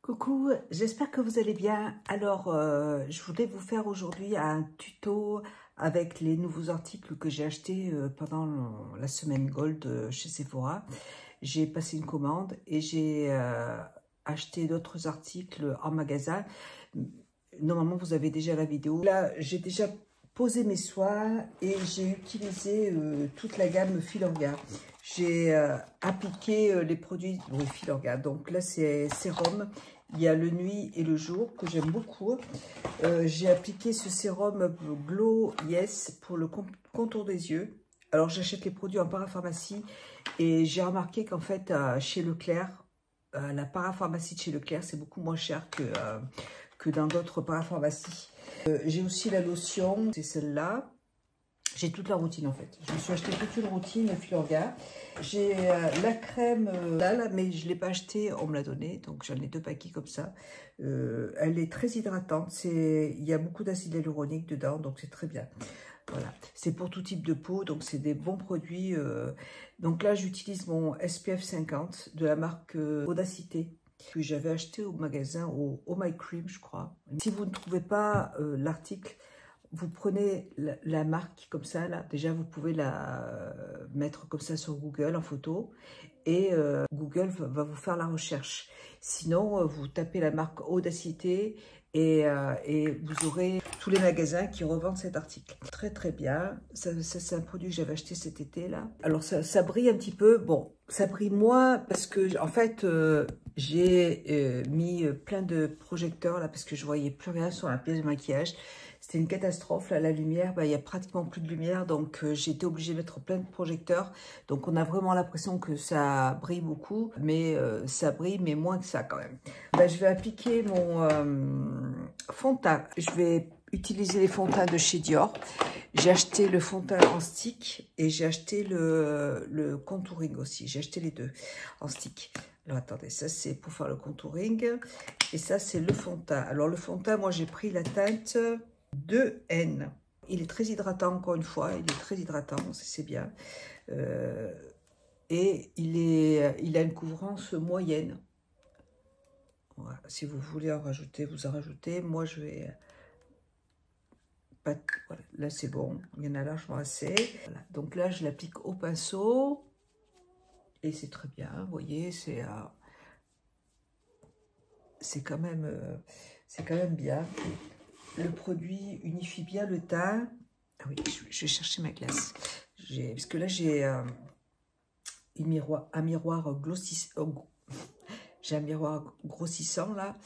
Coucou, j'espère que vous allez bien. Alors, je voulais vous faire aujourd'hui un tuto avec les nouveaux articles que j'ai achetés pendant la semaine Gold chez Sephora. J'ai passé une commande et j'ai acheté d'autres articles en magasin. Normalement, vous avez déjà la vidéo. Là, j'ai déjà posé mes soins et j'ai utilisé toute la gamme Filorga. J'ai appliqué les produits Filorga. Donc là, c'est sérum. Il y a le nuit et le jour que j'aime beaucoup. J'ai appliqué ce sérum Glow Yes pour le contour des yeux. Alors, j'achète les produits en parapharmacie et j'ai remarqué qu'en fait, chez Leclerc, la parapharmacie de chez Leclerc, c'est beaucoup moins cher que dans d'autres parapharmacies. J'ai aussi la lotion, c'est celle-là. J'ai toute la routine en fait. Je me suis acheté toute une routine Filorga. J'ai la crème là, mais je ne l'ai pas achetée, on me l'a donnée. Donc j'en ai 2 paquets comme ça. Elle est très hydratante. Il y a beaucoup d'acide hyaluronique dedans, donc c'est très bien. Voilà, c'est pour tout type de peau, donc c'est des bons produits. Donc là, j'utilise mon SPF 50 de la marque Audacité, que j'avais acheté au magasin, au Oh My Cream, je crois. Si vous ne trouvez pas l'article, vous prenez la marque comme ça, là. Déjà, vous pouvez la mettre comme ça sur Google en photo et Google va vous faire la recherche. Sinon, vous tapez la marque Audacité et vous aurez tous les magasins qui revendent cet article. Très très bien. Ça c'est un produit que j'avais acheté cet été là. Alors ça brille un petit peu. Bon, ça brille moins parce que en fait j'ai mis plein de projecteurs là parce que je voyais plus rien sur la pièce de maquillage. C'était une catastrophe, là, la lumière, il y a pratiquement plus de lumière, donc j'ai été obligée de mettre plein de projecteurs. Donc on a vraiment l'impression que ça brille beaucoup, mais ça brille, mais moins que ça quand même. Je vais appliquer mon fond de teint. Je vais utiliser les fonds de teint de chez Dior. J'ai acheté le fond de teint en stick et j'ai acheté le contouring aussi. J'ai acheté les deux en stick. Alors attendez, ça c'est pour faire le contouring et ça c'est le fond de teint. Alors le fond de teint, moi j'ai pris la teinte 2N. Il est très hydratant, encore une fois, il est très hydratant, c'est bien. Et il a une couvrance moyenne. Voilà. Si vous voulez en rajouter, vous en rajoutez. Moi, je vais... Voilà. Là, c'est bon. Il y en a largement assez. Voilà. Donc là, je l'applique au pinceau. Et c'est très bien. Vous voyez, c'est quand même bien. Le produit unifie bien le teint. Ah oui, je vais chercher ma glace. Parce que là, j'ai un miroir grossissant. J'ai un miroir grossissant là.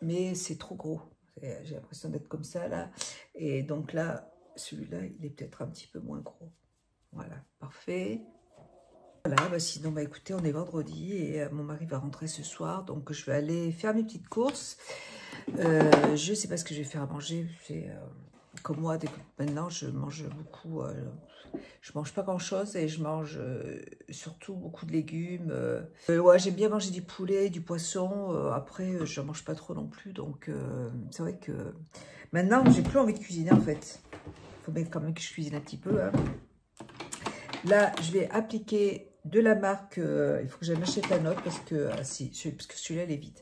Mais c'est trop gros. J'ai l'impression d'être comme ça là. Et donc là, celui-là, il est peut-être un petit peu moins gros. Voilà, parfait. Voilà, sinon, écoutez, on est vendredi et mon mari va rentrer ce soir. Donc, je vais aller faire mes petites courses. Je ne sais pas ce que je vais faire à manger. Comme moi, maintenant, je mange beaucoup. Je mange pas grand-chose et je mange surtout beaucoup de légumes. Ouais, j'aime bien manger du poulet, du poisson. Après, je ne mange pas trop non plus. Donc, c'est vrai que maintenant, j'ai plus envie de cuisiner en fait. Il faut bien quand même que je cuisine un petit peu. Hein. Là, je vais appliquer de la marque. Il faut que j'en achète un autre parce que, parce que celui-là, il est vide.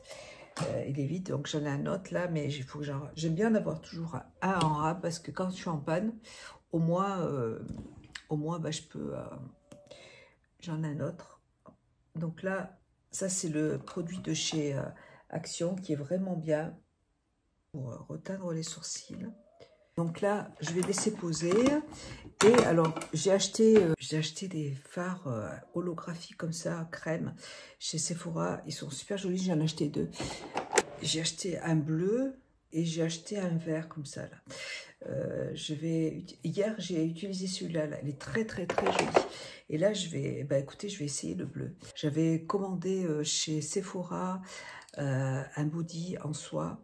Il est vide, donc j'en ai un autre là, mais il faut que j'aime bien en avoir toujours un en rab parce que quand je suis en panne, au moins je peux. J'en ai un autre. Donc là, ça c'est le produit de chez Action qui est vraiment bien pour reteindre les sourcils. Donc là, je vais laisser poser. Et alors, j'ai acheté des fards holographiques comme ça, crème, chez Sephora. Ils sont super jolis, j'en ai acheté 2. J'ai acheté un bleu et j'ai acheté un vert comme ça là. Hier, j'ai utilisé celui-là. Là. Il est très très très joli. Et là, écoutez, je vais essayer le bleu. J'avais commandé chez Sephora un body en soie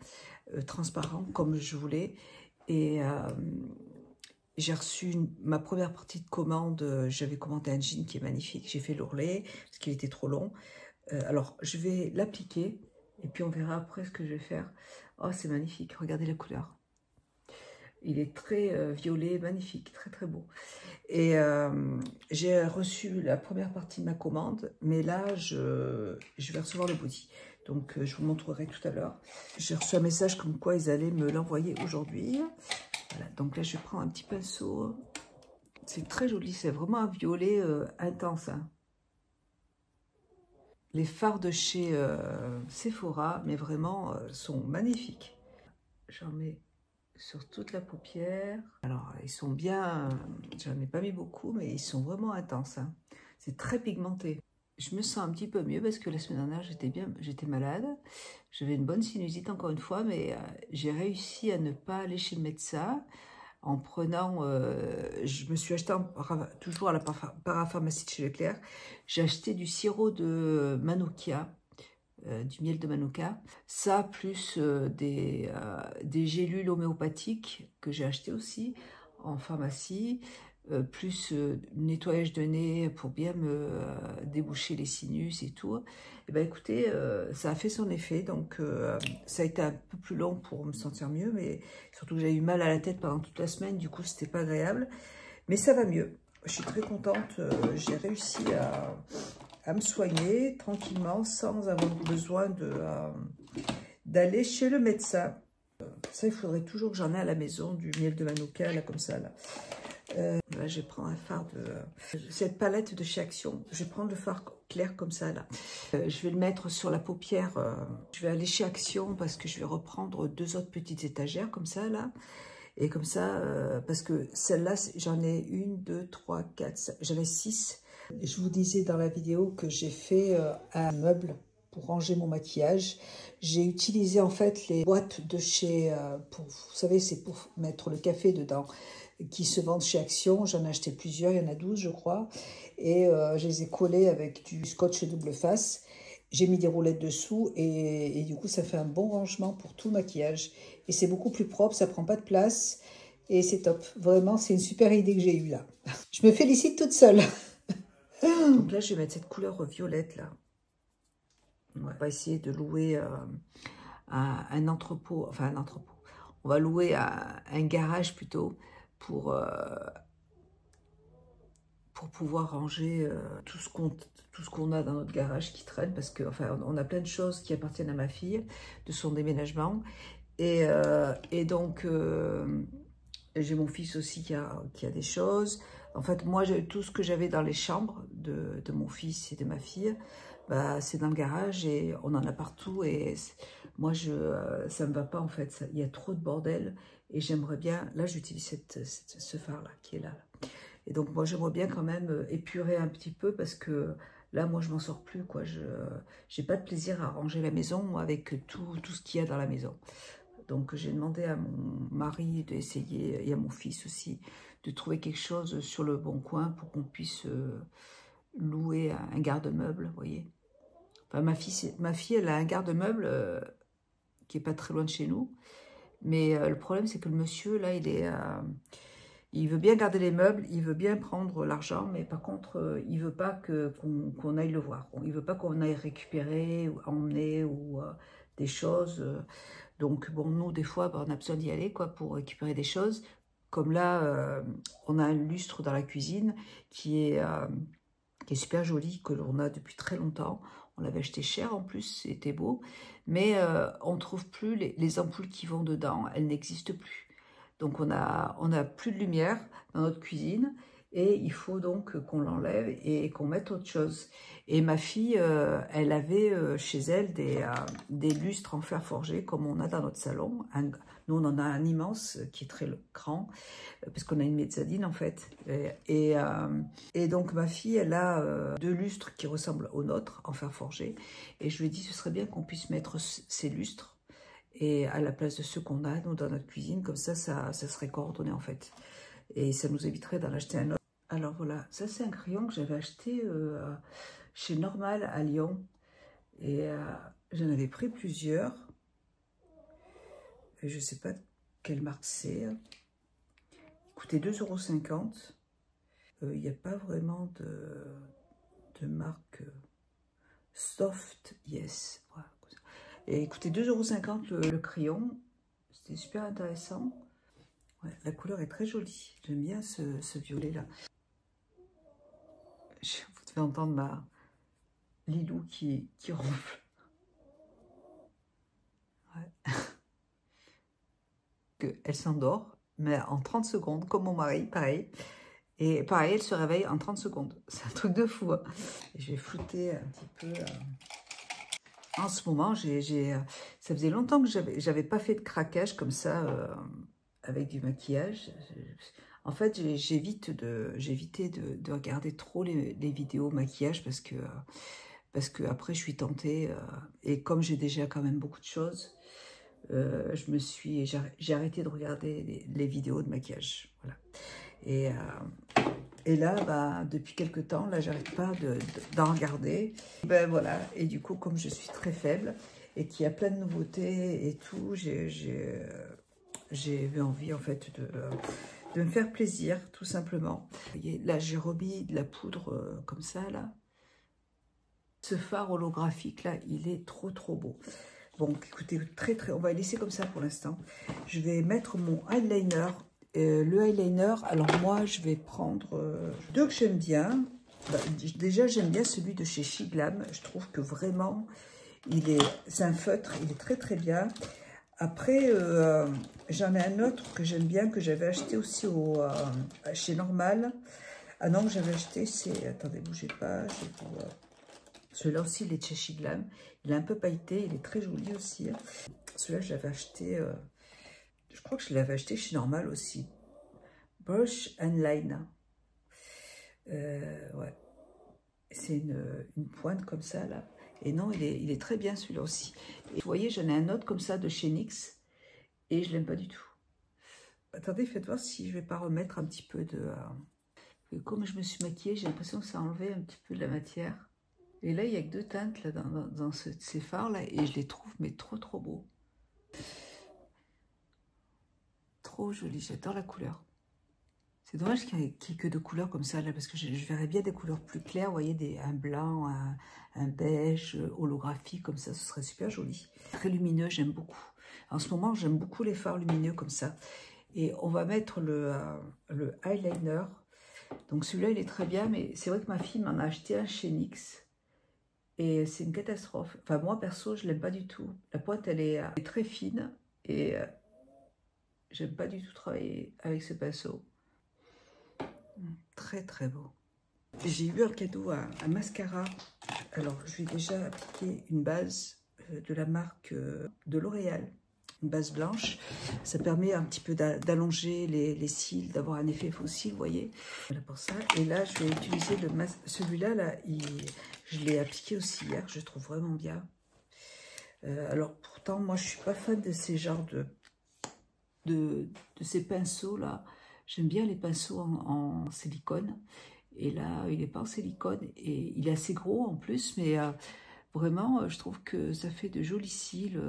transparent comme je voulais. Et j'ai reçu ma première partie de commande. J'avais commandé un jean qui est magnifique. J'ai fait l'ourlet parce qu'il était trop long. Alors, je vais l'appliquer et puis on verra après ce que je vais faire. Oh, c'est magnifique. Regardez la couleur. Il est très violet, magnifique, très très beau. Et j'ai reçu la première partie de ma commande, mais là, je vais recevoir le body. Donc, je vous montrerai tout à l'heure. J'ai reçu un message comme quoi ils allaient me l'envoyer aujourd'hui. Voilà, donc là, je prends un petit pinceau. C'est très joli, c'est vraiment un violet intense. Hein. Les fards de chez Sephora, mais vraiment, sont magnifiques. J'en mets sur toute la paupière. Alors, ils sont bien, j'en ai pas mis beaucoup, mais ils sont vraiment intenses. Hein. C'est très pigmenté. Je me sens un petit peu mieux parce que la semaine dernière, j'étais malade. J'avais une bonne sinusite encore une fois, mais j'ai réussi à ne pas aller chez le médecin en prenant, je me suis acheté toujours à la parapharmacie de chez Leclerc, j'ai acheté du sirop de Manuka, du miel de Manuka, ça plus des gélules homéopathiques que j'ai acheté aussi en pharmacie, plus nettoyage de nez pour bien me déboucher les sinus et tout. Et ben écoutez, ça a fait son effet, donc ça a été un peu plus long pour me sentir mieux, mais surtout que j'ai eu mal à la tête pendant toute la semaine, du coup c'était pas agréable, mais ça va mieux. Je suis très contente, j'ai réussi à me soigner tranquillement sans avoir besoin d'aller chez le médecin. Ça, il faudrait toujours que j'en ai à la maison, du miel de Manuka, là, comme ça, là. Là, je vais prendre un fard de cette palette de chez Action. Je vais prendre le fard clair comme ça, là. Je vais le mettre sur la paupière. Je vais aller chez Action parce que je vais reprendre 2 autres petites étagères, comme ça, là. Et comme ça, parce que celle-là, j'en ai 1, 2, 3, 4, j'en ai 6. Je vous disais dans la vidéo que j'ai fait un meuble pour ranger mon maquillage. J'ai utilisé en fait les boîtes de chez, vous savez, c'est pour mettre le café dedans, qui se vendent chez Action. J'en ai acheté plusieurs, il y en a 12 je crois. Et je les ai collées avec du scotch double face. J'ai mis des roulettes dessous et du coup ça fait un bon rangement pour tout le maquillage. Et c'est beaucoup plus propre, ça prend pas de place et c'est top. Vraiment, c'est une super idée que j'ai eue là. Je me félicite toute seule. Donc là, je vais mettre cette couleur violette là. On va essayer de louer un entrepôt, enfin un entrepôt. On va louer un garage plutôt pour pouvoir ranger tout ce qu'on a dans notre garage qui traîne, parce que enfin on a plein de choses qui appartiennent à ma fille de son déménagement et donc j'ai mon fils aussi qui a des choses. En fait, moi, tout ce que j'avais dans les chambres de mon fils et de ma fille, bah, c'est dans le garage et on en a partout. Et moi, ça ne me va pas, en fait. Il y a trop de bordel et j'aimerais bien... Là, j'utilise ce phare-là qui est là. Et donc, moi, j'aimerais bien quand même épurer un petit peu parce que là, moi, je m'en sors plus, quoi. Je n'ai pas de plaisir à ranger la maison avec tout ce qu'il y a dans la maison. Donc, j'ai demandé à mon mari d'essayer, et à mon fils aussi, de trouver quelque chose sur le Bon Coin pour qu'on puisse louer un garde-meuble, vous voyez. Enfin, ma fille, elle a un garde-meuble qui n'est pas très loin de chez nous. Mais le problème, c'est que le monsieur, là, il veut bien garder les meubles, il veut bien prendre l'argent, mais par contre, il ne veut pas qu'on aille le voir. Il ne veut pas qu'on aille récupérer, ou emmener ou des choses... Donc, bon, nous, des fois, on a besoin d'y aller quoi, pour récupérer des choses. Comme là, on a un lustre dans la cuisine qui est super joli, que l'on a depuis très longtemps. On l'avait acheté cher en plus, c'était beau. Mais on ne trouve plus les ampoules qui vont dedans, elles n'existent plus. Donc, on a plus de lumière dans notre cuisine. Et il faut donc qu'on l'enlève et qu'on mette autre chose. Et ma fille, elle avait chez elle des lustres en fer forgé, comme on a dans notre salon. Nous, on en a un immense qui est très grand, parce qu'on a une mezzanine en fait. Et donc, ma fille, elle a 2 lustres qui ressemblent aux nôtres, en fer forgé. Et je lui ai dit, ce serait bien qu'on puisse mettre ces lustres et à la place de ceux qu'on a, nous, dans notre cuisine. Comme ça serait coordonné en fait. Et ça nous éviterait d'en acheter un autre. Alors voilà, ça c'est un crayon que j'avais acheté chez Normal à Lyon. Et j'en avais pris plusieurs. Et je ne sais pas quelle marque c'est. Il coûtait 2,50 €. Il n'y a pas vraiment de marque Soft Yes. Voilà. Et il coûtait 2,50 € le crayon. C'était super intéressant. Ouais, la couleur est très jolie. J'aime bien ce violet-là. Vous devez entendre ma Lilou qui ronfle. Ouais. Elle s'endort, mais en 30 secondes, comme mon mari, pareil. Et pareil, elle se réveille en 30 secondes. C'est un truc de fou. Hein. Je vais flouter un petit peu. En ce moment, ça faisait longtemps que j'avais pas fait de craquage comme ça avec du maquillage. En fait, j'ai évité de regarder trop les vidéos maquillage parce que après, je suis tentée. Et comme j'ai déjà quand même beaucoup de choses, j'ai arrêté de regarder les vidéos de maquillage. Voilà. Et là, bah, depuis quelques temps, là, j'arrête pas d'en regarder. Ben voilà. Et du coup, comme je suis très faible et qu'il y a plein de nouveautés et tout, j'ai eu envie en fait de me faire plaisir, tout simplement. Vous voyez, là, j'ai remis de la poudre comme ça, là. Ce phare holographique, là, il est trop, trop beau. Bon, écoutez, on va laisser comme ça pour l'instant. Je vais mettre mon eyeliner. Le eyeliner, alors moi, je vais prendre deux que j'aime bien. Bah, déjà, j'aime bien celui de chez Shiglam. Je trouve que vraiment, c'est un feutre, il est très, très bien. Après, j'en ai un autre que j'aime bien, que j'avais acheté aussi chez Normal. Ah non, j'avais acheté, c'est... Attendez, bougez pas, je vais vous... Celui-là aussi, il est de chez Shiglam. Il est un peu pailleté, il est très joli aussi. Celui-là, je l'avais acheté... je crois que je l'avais acheté chez Normal aussi. Brush and Line. Ouais. C'est une pointe comme ça, là. Et non, il est très bien, celui-là aussi. Et vous voyez, j'en ai un autre comme ça de chez NYX. Et je l'aime pas du tout. Attendez, faites voir si je vais pas remettre un petit peu de... Comme je me suis maquillée, j'ai l'impression que ça a enlevé un petit peu de la matière. Et là, il n'y a que deux teintes là, dans ces fards-là. Et je les trouve, mais trop, trop beaux. Trop joli, j'adore la couleur. C'est dommage qu'il n'y ait que deux couleurs comme ça, là, parce que je verrais bien des couleurs plus claires. Vous voyez, un blanc, un beige holographique, comme ça, ce serait super joli. Très lumineux, j'aime beaucoup. En ce moment, j'aime beaucoup les fards lumineux comme ça. Et on va mettre le eyeliner. Donc celui-là, il est très bien, mais c'est vrai que ma fille m'en a acheté un chez NYX. Et c'est une catastrophe. Enfin, moi, perso, je ne l'aime pas du tout. La pointe, elle est très fine. Et j'aime pas du tout travailler avec ce pinceau. Très, très beau. J'ai eu un cadeau, un mascara. Alors, je vais déjà appliquer une base de la marque de L'Oréal. Une base blanche. Ça permet un petit peu d'allonger les cils, d'avoir un effet fossile, vous voyez. Voilà pour ça. Et là, je vais utiliser celui-là. Là, je l'ai appliqué aussi hier. Je trouve vraiment bien. Alors, pourtant, moi, je suis pas fan de ces genres de ces pinceaux-là. J'aime bien les pinceaux en silicone. Et là, il n'est pas en silicone. Et il est assez gros en plus. Mais vraiment, je trouve que ça fait de jolis cils.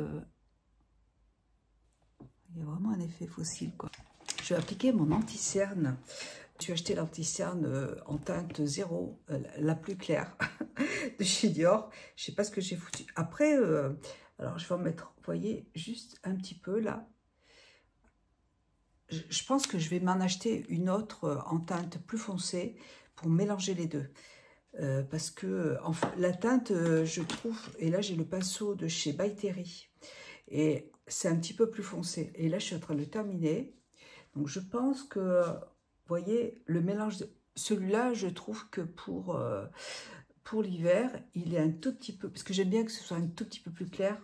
Il y a vraiment un effet fossile, quoi. Je vais appliquer mon anti-cerne. J'ai acheté l'anti-cerne en teinte 0, la plus claire, de chez Dior. Je ne sais pas ce que j'ai foutu. Après, alors je vais en mettre, vous voyez, juste un petit peu là. Je pense que je vais m'en acheter une autre en teinte plus foncée pour mélanger les deux. Parce que enfin, la teinte, je trouve, et là j'ai le pinceau de chez By Terry. Et c'est un petit peu plus foncé. Et là, je suis en train de le terminer. Donc, je pense que, vous voyez, le mélange... Celui-là, je trouve que pour l'hiver, il est un tout petit peu... Parce que j'aime bien que ce soit un tout petit peu plus clair.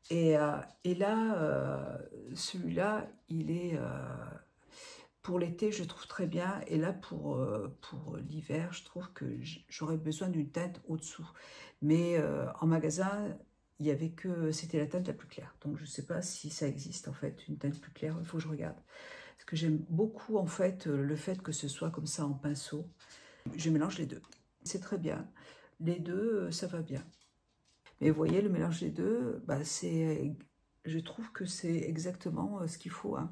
Et là, celui-là, il est... pour l'été, je trouve très bien. Et là, pour l'hiver, je trouve que j'aurais besoin d'une teinte au-dessous. Mais en magasin... Il y avait que c'était la teinte la plus claire. Donc, je ne sais pas si ça existe, en fait, une teinte plus claire. Il faut que je regarde. Parce que j'aime beaucoup, en fait, le fait que ce soit comme ça en pinceau. Je mélange les deux. C'est très bien. Les deux, ça va bien. Mais vous voyez, le mélange des deux, bah, je trouve que c'est exactement ce qu'il faut. Hein.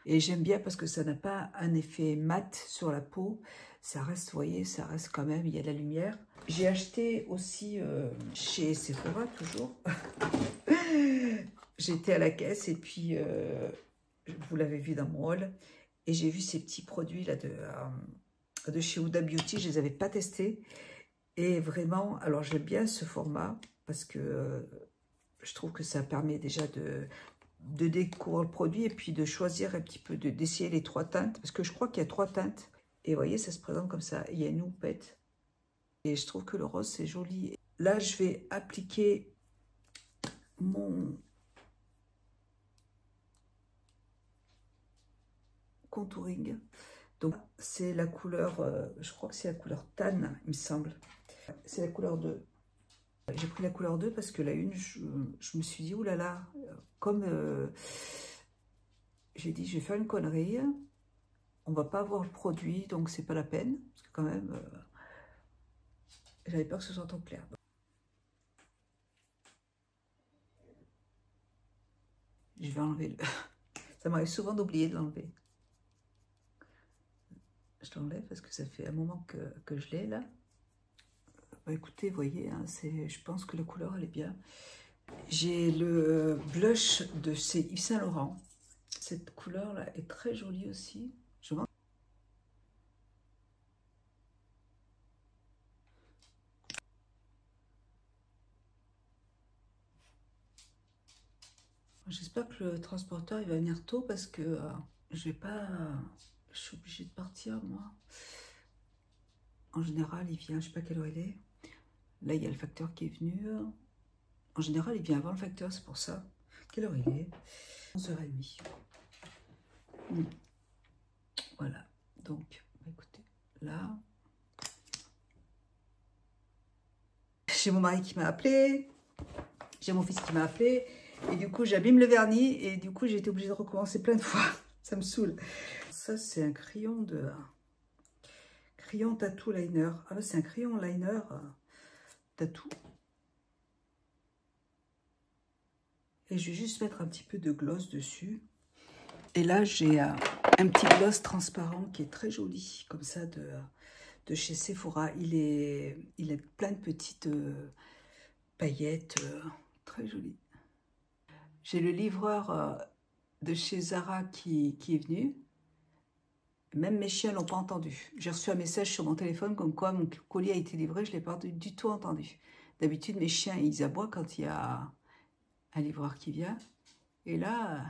Et j'aime bien parce que ça n'a pas un effet mat sur la peau. Ça reste, vous voyez, ça reste quand même, il y a de la lumière. J'ai acheté aussi chez Sephora, toujours. J'étais à la caisse et puis vous l'avez vu dans mon haul. Et j'ai vu ces petits produits là de chez Huda Beauty, je les avais pas testés. Et vraiment, alors j'aime bien ce format parce que je trouve que ça permet déjà de découvrir le produit et puis de choisir un petit peu, d'essayer les 3 teintes. Parce que je crois qu'il y a 3 teintes. Et vous voyez, ça se présente comme ça. Il y a une houppette. Et je trouve que le rose, c'est joli. Là, je vais appliquer mon contouring. Donc, c'est la couleur, je crois que c'est la couleur tan, il me semble. C'est la couleur 2. J'ai pris la couleur 2 parce que la 1, je me suis dit, oulala, comme j'ai dit, je vais faire une connerie, on va pas avoir le produit, donc c'est pas la peine. Parce que quand même, j'avais peur que ce soit trop clair. Je vais enlever le... Ça m'arrive souvent d'oublier de l'enlever. Je l'enlève parce que ça fait un moment que je l'ai là. Bah, écoutez, vous voyez, hein, je pense que la couleur elle est bien. J'ai le blush de chez Yves Saint Laurent. Cette couleur là est très jolie aussi. J'espère que le transporteur il va venir tôt parce que je vais pas... je suis obligée de partir moi. En général, il vient, je sais pas quelle heure il est. Là, il y a le facteur qui est venu. En général, il vient avant le facteur, c'est pour ça. Quelle heure il est? 11h30. Voilà. Donc, écoutez, là... J'ai mon mari qui m'a appelé. J'ai mon fils qui m'a appelé. Et du coup, j'abîme le vernis. Et du coup, j'ai été obligée de recommencer plein de fois. Ça me saoule. Ça, c'est un crayon de... Crayon tattoo liner. Ah, c'est un crayon liner tattoo. Et je vais juste mettre un petit peu de gloss dessus. Et là, j'ai un petit gloss transparent qui est très joli, comme ça, de chez Sephora. Il est plein de petites paillettes, très joli. J'ai le livreur de chez Zara qui est venu. Même mes chiens ne l'ont pas entendu. J'ai reçu un message sur mon téléphone comme quoi mon colis a été livré. Je ne l'ai pas du tout entendu. D'habitude, mes chiens, ils aboient quand il y a un livreur qui vient. Et là,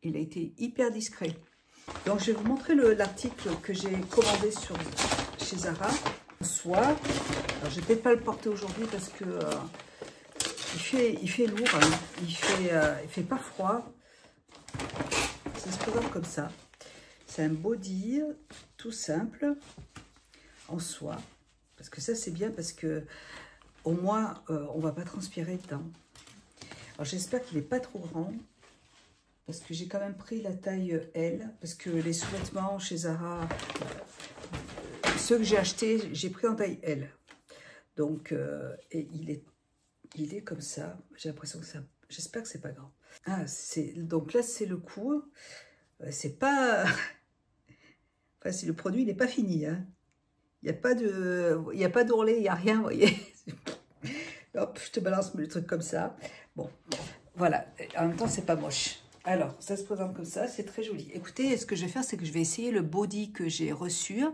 il a été hyper discret. Donc, je vais vous montrer l'article que j'ai commandé chez Zara. En soie. Alors, je ne vais peut-être pas le porter aujourd'hui parce que il fait lourd. Hein. Il fait pas froid. Ça se présente comme ça. C'est un body tout simple en soie. Parce que ça, c'est bien parce que au moins, on ne va pas transpirer dedans. Alors, j'espère qu'il n'est pas trop grand. Parce que j'ai quand même pris la taille L. Parce que les sous-vêtements chez Zara, ceux que j'ai achetés, j'ai pris en taille L. Donc, et il est comme ça. J'ai l'impression que ça... J'espère que c'est pas grand. Ah, donc là, c'est le cou. C'est pas... Enfin, si le produit, il n'est pas fini. Hein. Il n'y a pas d'ourlet, il n'y a rien, vous voyez. Hop, je te balance le truc comme ça. Bon, voilà. En même temps, c'est pas moche. Alors, ça se présente comme ça, c'est très joli. Écoutez, ce que je vais faire, c'est que je vais essayer le body que j'ai reçu,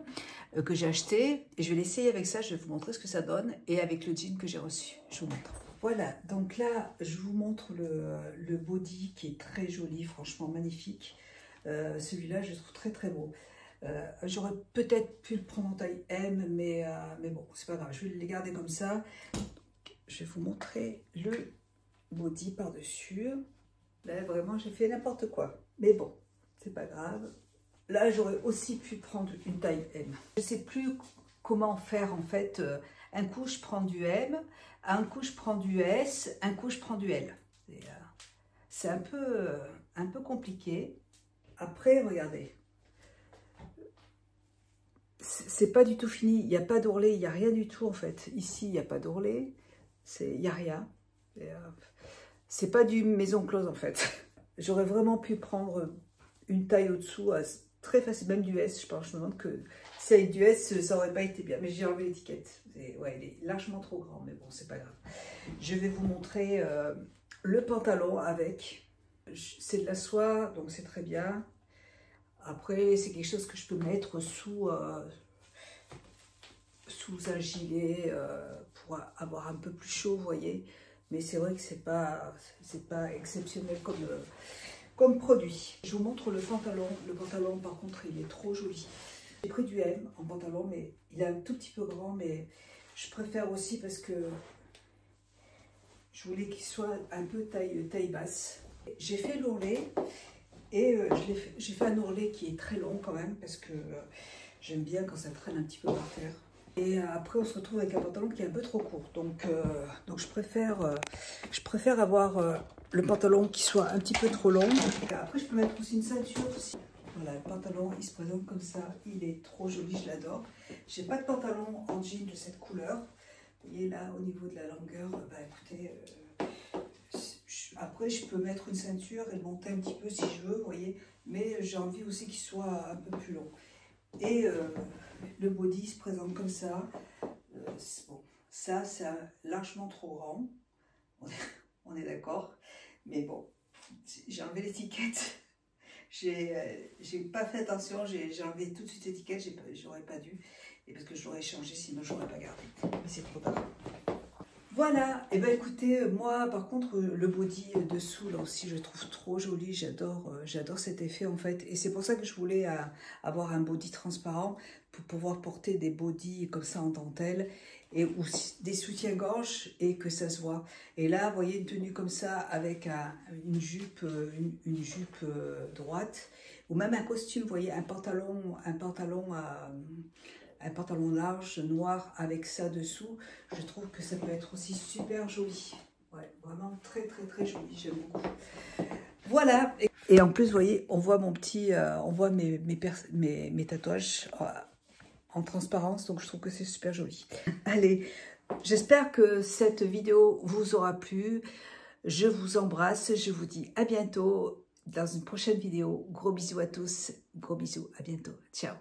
que j'ai acheté. Et je vais l'essayer avec ça, je vais vous montrer ce que ça donne. Et avec le jean que j'ai reçu, je vous montre. Voilà, donc là, je vous montre le body qui est très joli, franchement magnifique. Celui-là, je le trouve très très beau. J'aurais peut-être pu le prendre en taille M, mais bon, c'est pas grave, je vais les garder comme ça. Je vais vous montrer le body par-dessus. Là, vraiment, j'ai fait n'importe quoi. Mais bon, c'est pas grave. Là, j'aurais aussi pu prendre une taille M. Je sais plus comment faire, en fait. Un coup, je prends du M. Un coup, je prends du S. Un coup, je prends du L. C'est un peu compliqué. Après, regardez. C'est pas du tout fini. Il n'y a pas d'ourlet. Il n'y a rien du tout, en fait. Ici, il n'y a pas d'ourlet. Il n'y a rien. C'est pas du maison close en fait. J'aurais vraiment pu prendre une taille au-dessous, très facile, même du S. Je pense, je me demande que si avec du S, ça aurait pas été bien. Mais j'ai enlevé l'étiquette. Ouais, il est largement trop grand, mais bon, c'est pas grave. Je vais vous montrer le pantalon avec. C'est de la soie, donc c'est très bien. Après, c'est quelque chose que je peux mettre sous un gilet pour avoir un peu plus chaud, vous voyez. Mais c'est vrai que c'est pas exceptionnel comme produit. Je vous montre le pantalon. Le pantalon, par contre, il est trop joli. J'ai pris du M en pantalon, mais il est un tout petit peu grand, mais je préfère aussi parce que je voulais qu'il soit un peu taille basse. J'ai fait l'ourlet et j'ai fait un ourlet qui est très long quand même parce que j'aime bien quand ça traîne un petit peu par terre. Et après on se retrouve avec un pantalon qui est un peu trop court. Donc je préfère avoir le pantalon qui soit un petit peu trop long. Après je peux mettre aussi une ceinture. Voilà, le pantalon il se présente comme ça, il est trop joli, je l'adore. J'ai pas de pantalon en jean de cette couleur. Vous voyez là au niveau de la longueur, bah écoutez, après je peux mettre une ceinture et le monter un petit peu si je veux, vous voyez, mais j'ai envie aussi qu'il soit un peu plus long. Et le body se présente comme ça. Bon, ça c'est largement trop grand, on est d'accord, mais bon, j'ai enlevé l'étiquette. J'ai pas fait attention, j'ai enlevé tout de suite l'étiquette, j'aurais pas dû, et parce que je l'aurais changé, sinon j'aurais pas gardé. Mais c'est trop tard. Voilà, et ben écoutez, moi par contre le body dessous là aussi je le trouve trop joli, j'adore cet effet en fait, et c'est pour ça que je voulais avoir un body transparent pour pouvoir porter des bodys comme ça en dentelle et ou des soutiens-gorge et que ça se voit. Et là, vous voyez une tenue comme ça avec une jupe droite ou même un costume, vous voyez un pantalon large, noir, avec ça dessous, je trouve que ça peut être aussi super joli. Ouais, vraiment très joli, j'aime beaucoup. Voilà, et en plus, vous voyez, on voit on voit mes tatouages en transparence, donc je trouve que c'est super joli. Allez, j'espère que cette vidéo vous aura plu. Je vous embrasse, je vous dis à bientôt dans une prochaine vidéo. Gros bisous à tous, gros bisous, à bientôt. Ciao.